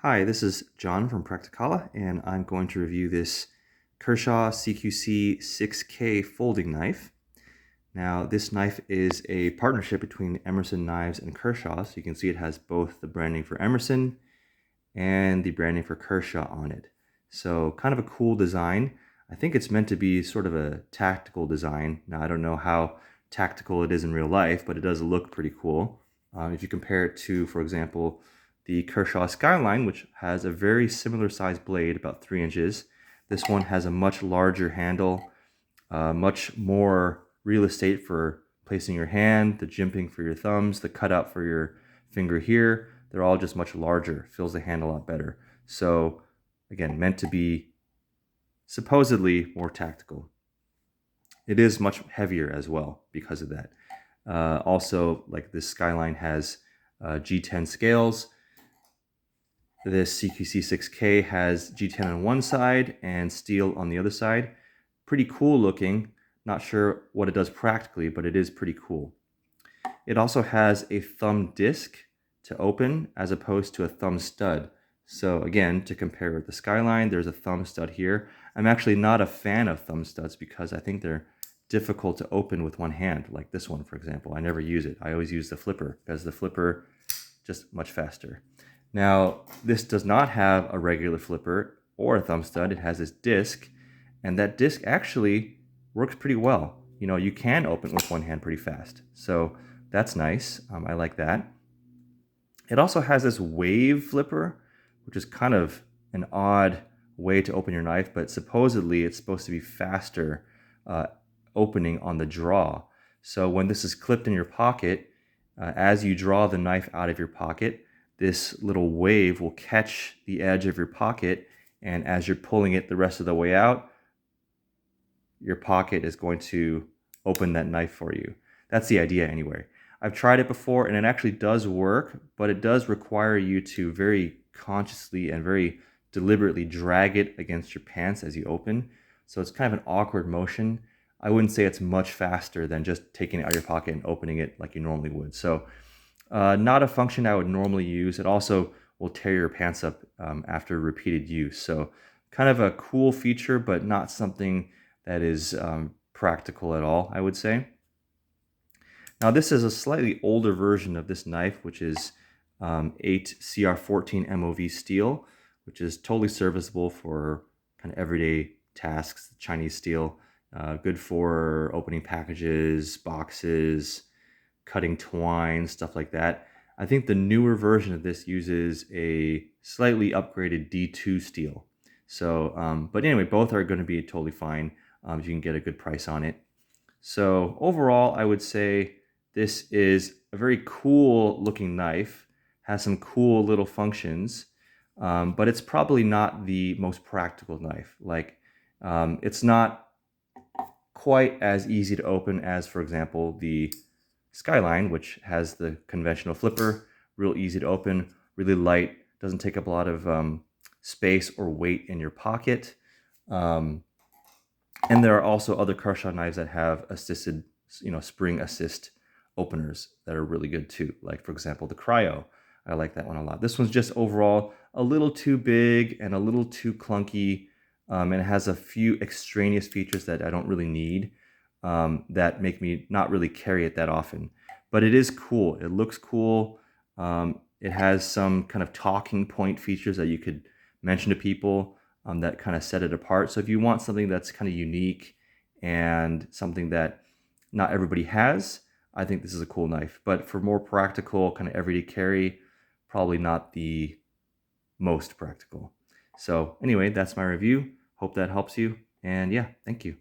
Hi, this is John from Prakticala, and I'm going to review this Kershaw CQC-6K folding knife. Now, this knife is a partnership between Emerson Knives and Kershaw, so you can see it has both the branding for Emerson and the branding for Kershaw on it. So kind of a cool design. I think it's meant to be sort of a tactical design. Now, I don't know how tactical it is in real life, but it does look pretty cool. If you compare it to, for example, the Kershaw Skyline, which has a very similar size blade, about 3 inches. This one has a much larger handle, much more real estate for placing your hand, the jimping for your thumbs, the cutout for your finger here. They're all just much larger, fills the hand a lot better. So again, meant to be supposedly more tactical. It is much heavier as well because of that. Also, like this Skyline has G10 scales. This CQC-6K has G10 on one side and steel on the other side. Pretty cool looking. Not sure what it does practically, but it is pretty cool. It also has a thumb disc to open as opposed to a thumb stud. So again, to compare with the Skyline, there's a thumb stud here. I'm actually not a fan of thumb studs because I think they're difficult to open with one hand, like this one, for example. I never use it. I always use the flipper because the flipper just much faster. Now, this does not have a regular flipper or a thumb stud. It has this disc, and that disc actually works pretty well. You know, you can open with one hand pretty fast. So that's nice. I like that. It also has this wave flipper, which is kind of an odd way to open your knife, but supposedly it's supposed to be faster opening on the draw. So when this is clipped in your pocket, as you draw the knife out of your pocket, this little wave will catch the edge of your pocket, and as you're pulling it the rest of the way out, your pocket is going to open that knife for you. That's the idea anyway. I've tried it before and it actually does work, but it does require you to very consciously and very deliberately drag it against your pants as you open. So it's kind of an awkward motion. I wouldn't say it's much faster than just taking it out of your pocket and opening it like you normally would. So not a function I would normally use. It also will tear your pants up after repeated use. So kind of a cool feature, but not something that is practical at all, I would say. Now this is a slightly older version of this knife, which is 8 CR14 MOV steel, which is totally serviceable for kind of everyday tasks. Chinese steel, good for opening packages, boxes, cutting twine, stuff like that. I think the newer version of this uses a slightly upgraded D2 steel. So, but anyway, both are going to be totally fine if you can get a good price on it. So overall, I would say this is a very cool looking knife, has some cool little functions, but it's probably not the most practical knife. Like, it's not quite as easy to open as, for example, the Skyline, which has the conventional flipper, real easy to open, really light, doesn't take up a lot of space or weight in your pocket. And there are also other Kershaw knives that have assisted, spring assist openers that are really good too. Like, for example, the Cryo. I like that one a lot. This one's just overall a little too big and a little too clunky, and it has a few extraneous features that I don't really need. That make me not really carry it that often. But it is cool. It looks cool. It has some kind of talking point features that you could mention to people that kind of set it apart. So if you want something that's kind of unique and something that not everybody has, I think this is a cool knife. But for more practical, kind of everyday carry, probably not the most practical. So anyway, that's my review. Hope that helps you. And yeah, thank you.